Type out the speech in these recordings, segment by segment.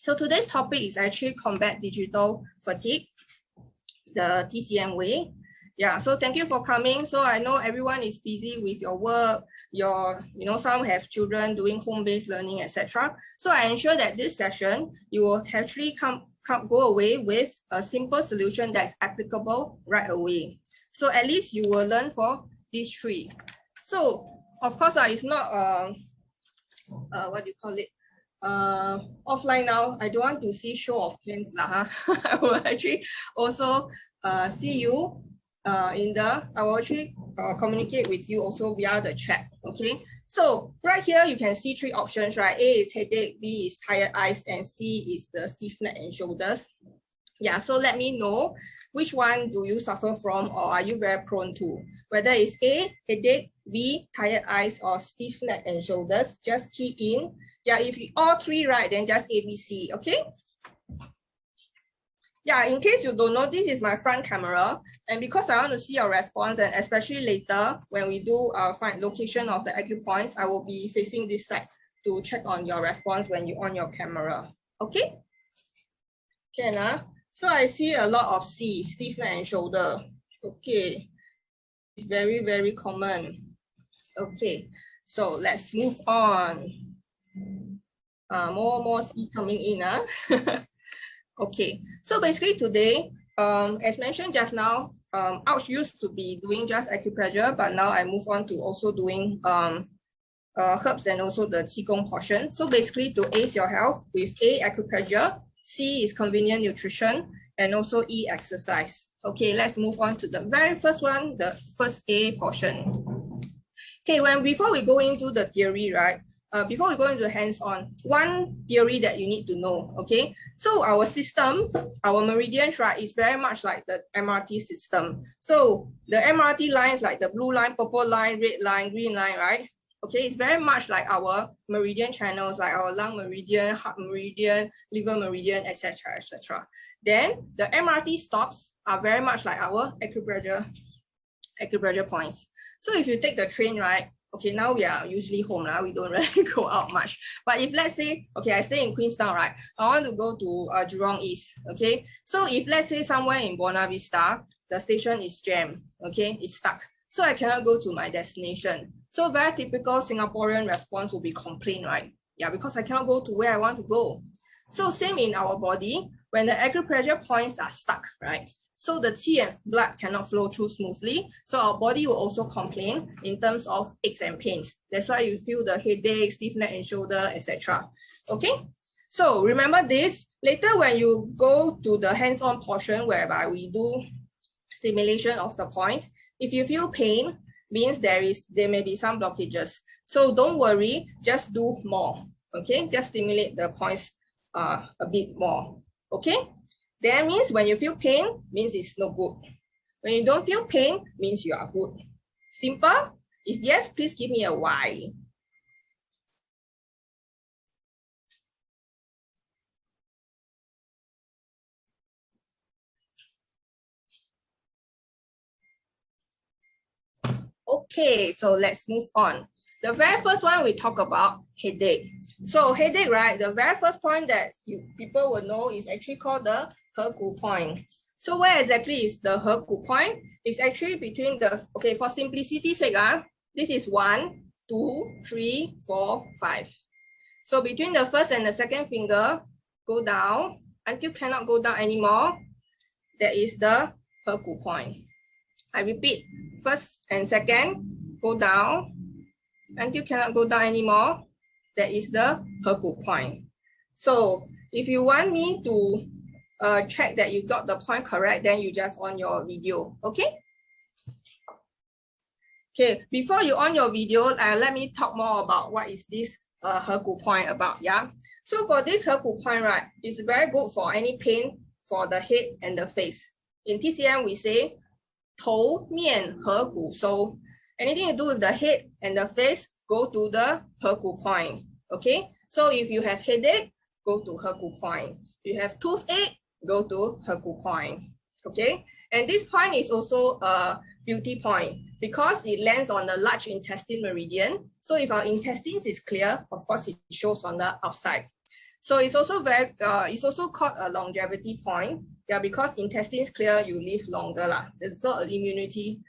So today's topic is actually combat digital fatigue, the TCM way. Yeah, so thank you for coming. So I know everyone is busy with your work, some have children doing home-based learning, etc. So I ensure that this session, you will actually go away with a simple solution that's applicable right away. So at least you will learn for these three. So of course, it's not, what do you call it? Offline now. I don't want to see show of hands. I will actually also see you I will actually communicate with you also via the chat. Okay, so right here you can see three options, right? A is headache, B is tired eyes, and C is the stiff neck and shoulders. Yeah, so let me know which one do you suffer from, or are you very prone to? Whether it's A, headache, B, tired eyes, or stiff neck and shoulders, just key in. Yeah, if you all three right, then just ABC, okay? Yeah, in case you don't know, this is my front camera. And because I want to see your response, and especially later when we do find location of the acupoints, I will be facing this side to check on your response when you on your camera. Okay? Okay, so I see a lot of C, stiff neck and shoulder. Okay, it's very, very common. Okay, so let's move on. More C coming in. Okay, so basically today, as mentioned just now, Ouch used to be doing just acupressure, but now I move on to also doing herbs and also the Qigong portion. So basically to ace your health with A, acupressure, C is convenient nutrition, and also E, exercise. Okay, let's move on to the very first one, the first A portion. Okay, before we go into the theory, right? Before we go into the hands-on, one theory that you need to know, okay? So our system, our meridians, right, is very much like the MRT system. So the MRT lines like the blue line, purple line, red line, green line, right? Okay, it's very much like our meridian channels, like our lung meridian, heart meridian, liver meridian, etc., etc. Then the MRT stops are very much like our acupressure points. So if you take the train, right? Okay, now we are usually home now. We don't really go out much. But if let's say, okay, I stay in Queenstown, right? I want to go to Jurong East, okay? So if let's say somewhere in Buona Vista, the station is jammed, okay? It's stuck. So I cannot go to my destination. So very typical Singaporean response will be complaint, right? Yeah, because I cannot go to where I want to go. So same in our body, when the acupressure points are stuck, right? So the qi and blood cannot flow through smoothly. So our body will also complain in terms of aches and pains. That's why you feel the headache, stiff neck and shoulder, etc. Okay. So remember this. Later when you go to the hands-on portion whereby we do stimulation of the points, if you feel pain, means there may be some blockages. So don't worry, just do more. Okay, just stimulate the points a bit more. Okay. That means when you feel pain, means it's no good. When you don't feel pain, means you are good. Simple? If yes, please give me a Y. Okay, so let's move on. The very first one we talk about headache. So headache, right? The very first point that people will know is actually called the He Gu point. So where exactly is the He Gu point? It's actually between the, okay, for simplicity's sake, this is 1, 2, 3, 4, 5. So between the first and the second finger, go down until cannot go down anymore. That is the He Gu point. I repeat, first and second, go down until cannot go down anymore. That is the He Gu point. So if you want me to check that you got the point correct, then you just on your video, okay? Okay, before you on your video, let me talk more about what is this He Gu point about, yeah? So for this He Gu point, right, it's very good for any pain for the head and the face. In TCM, we say 头面合谷收. Anything to do with the head and the face, go to the He Gu point. Okay, so if you have headache, go to He Gu point. If you have toothache, go to He Gu point. Okay, and this point is also a beauty point because it lands on the large intestine meridian. So if our intestines is clear, of course it shows on the outside. So it's also it's also called a longevity point. Yeah, because intestines clear, you live longer lah. There's not immunity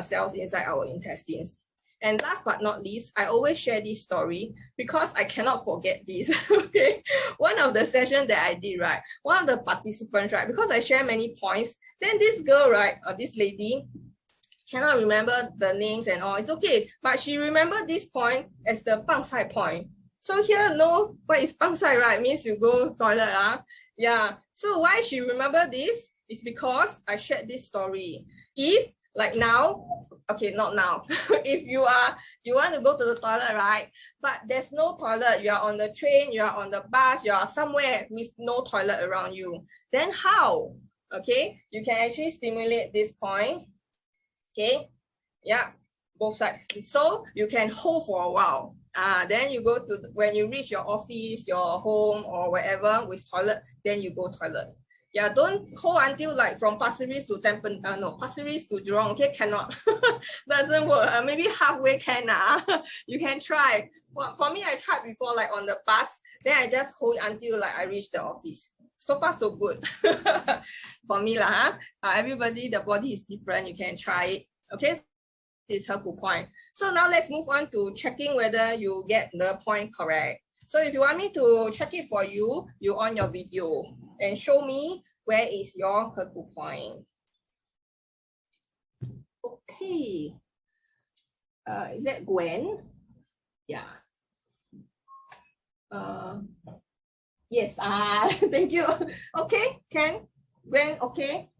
cells inside our intestines. And last but not least, I always share this story because I cannot forget this. Okay, one of the sessions that I did, right, one of the participants, right, because I share many points, then this girl, right, or this lady, cannot remember the names and all. It's okay, but she remembered this point as the bangsai point. So here, no, what is bangsai, right? Means you go toilet, yeah. So why she remember this is because I shared this story. If like now, okay, not now. If you want to go to the toilet, right? But there's no toilet. You are on the train, you are on the bus, you are somewhere with no toilet around you. Then how? Okay, you can actually stimulate this point. Okay, yeah, both sides. So you can hold for a while. Then you go to, when you reach your office, your home, or wherever with toilet, then you go toilet. Yeah, don't hold until like from Pasir Ris to Tampines, no, Pasir Ris to Jurong, okay, cannot. Doesn't work. Maybe halfway can. You can try. Well, for me, I tried before, like on the bus, then I just hold until like I reach the office. So far, so good. For me, everybody, the body is different. You can try it. Okay, this is her good point. So now let's move on to checking whether you get the point correct. So if you want me to check it for you, you on your video and show me where is your Herku point. Okay. Is that Gwen? Yeah. Yes. Thank you. Okay, Ken. Gwen, okay.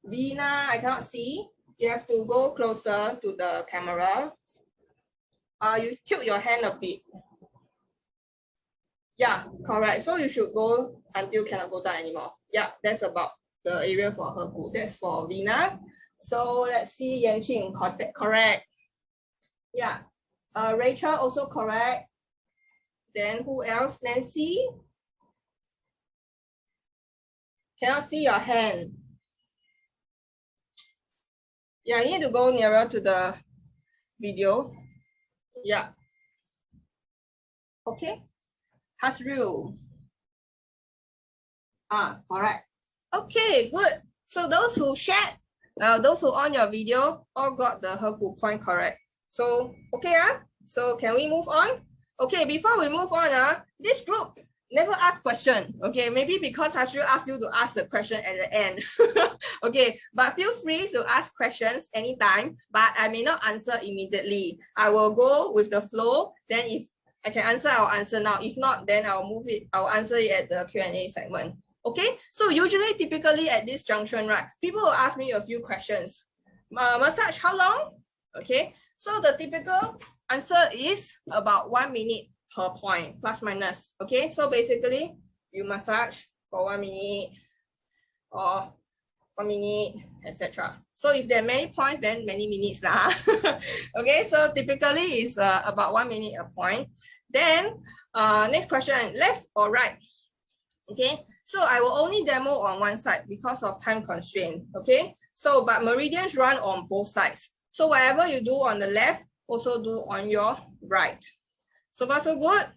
Vina, I cannot see. You have to go closer to the camera. You tilt your hand a bit. Yeah, correct. So you should go until cannot go down anymore. Yeah, that's about the area for Herku. That's for Vina. So let's see, Yanqing, correct. Yeah. Rachel also correct. Then who else? Nancy? Cannot see your hand. Yeah, you need to go nearer to the video. Yeah. Okay. Hasrul. Correct. Okay, good. So those who shared, those who on your video, all got the Herku point correct. So, okay, so can we move on? Okay, before we move on, this group never ask question. Okay, maybe because Hasrul asked you to ask the question at the end. Okay, but feel free to ask questions anytime, but I may not answer immediately. I will go with the flow. Then if I can answer, I'll answer now. If not, then I'll answer it at the Q&A segment. Okay, so usually, typically at this junction, right, people will ask me a few questions. Massage, how long? Okay, so the typical answer is about 1 minute per point, plus minus. Okay, so basically, you massage for 1 minute or 1 minute, etc. So if there are many points, then many minutes lah. Okay, so typically it's about 1 minute a point. Then next question, left or right? Okay, so I will only demo on one side because of time constraint. Okay, so but meridians run on both sides. So whatever you do on the left, also do on your right. So far so good.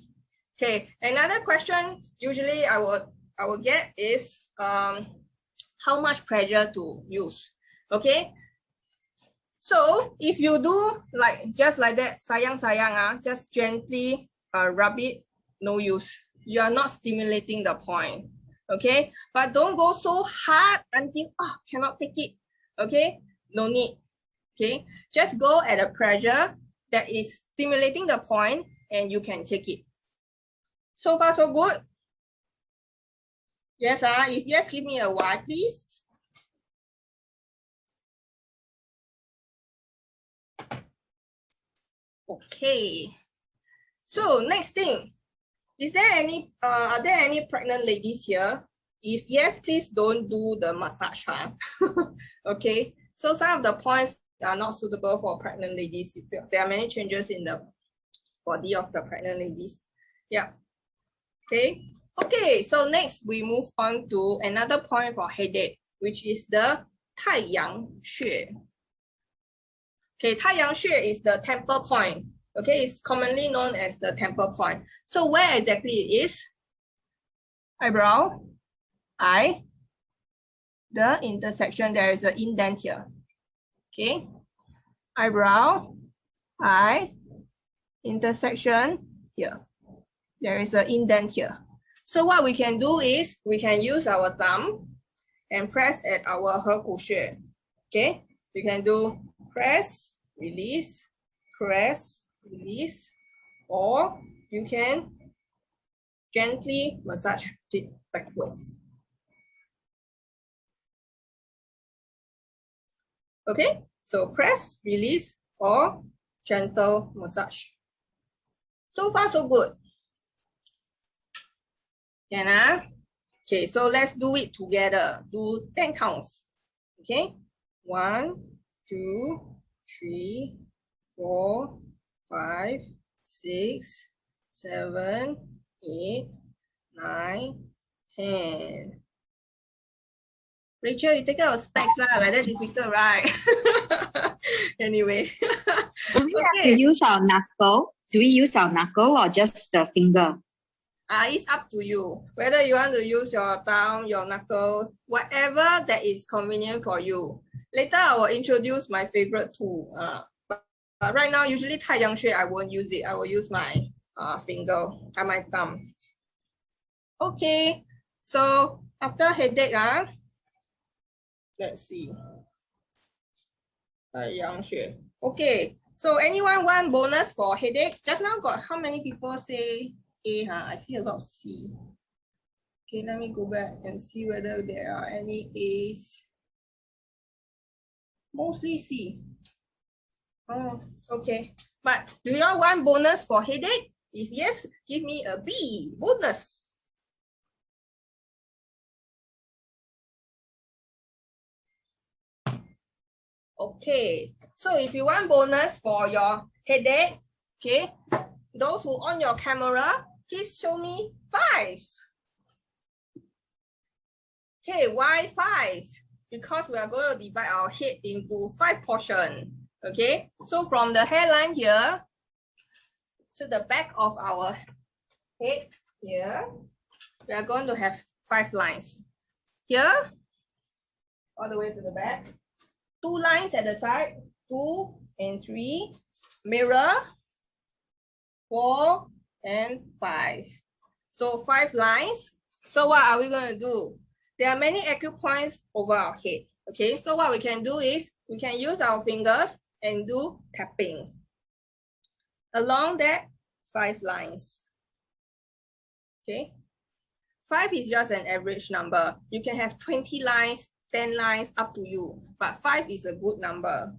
Okay, another question usually I will get is how much pressure to use. Okay, so if you do like just like that, sayang, just gently rub it, no use. You are not stimulating the point. Okay, but don't go so hard until cannot take it. Okay, no need. Okay, just go at a pressure that is stimulating the point and you can take it. So far so good. Yes, if yes, give me a Y, please. Okay. So next thing, is there any are there any pregnant ladies here? If yes, please don't do the massage. Okay. So some of the points are not suitable for pregnant ladies. There are many changes in the body of the pregnant ladies. Yeah. Okay. Okay, so next we move on to another point for headache, which is the 太阳穴. Okay, 太阳穴 is the temple point. Okay, it's commonly known as the temple point. So where exactly it is? eyebrow, eye, the intersection, there is an indent here. Okay, eyebrow, eye, intersection here. There is an indent here. So what we can do is we can use our thumb and press at our He Gu Xue. Okay, you can do press, release, or you can gently massage it backwards. Okay, so press, release, or gentle massage. So far, so good. Can Okay, so let's do it together. Do 10 counts. Okay, 1, 2, 3, 4, 5, 6, 7, 8, 9, 10. Rachel, you take out your specs lah, like that difficult, right? Anyway. Do we have to use our knuckle? Do we use our knuckle or just the finger? It's up to you. Whether you want to use your thumb, your knuckles, whatever that is convenient for you. Later, I will introduce my favorite tool. But right now, usually Taiyang Xue, I won't use it. I will use my finger and my thumb. Okay, so after headache, let's see. Taiyang Xue. Okay, so anyone want bonus for headache? Just now got how many people say A, I see a lot of C. Okay, let me go back and see whether there are any A's. Mostly C. Oh, okay. But do you all want bonus for headache? If yes, give me a B, bonus. Okay, so if you want bonus for your headache, okay, those who on your camera, please show me 5. Okay, why 5? Because we are going to divide our head into 5 portions. Okay, so from the hairline here to the back of our head here, we are going to have 5 lines. Here, all the way to the back. 2 lines at the side, 2 and 3, mirror, 4 and 5. So 5 lines. So what are we going to do? There are many acupoints over our head. Okay, so what we can do is we can use our fingers and do tapping along that 5 lines. Okay, 5 is just an average number. You can have 20 lines, 10 lines, up to you. But 5 is a good number.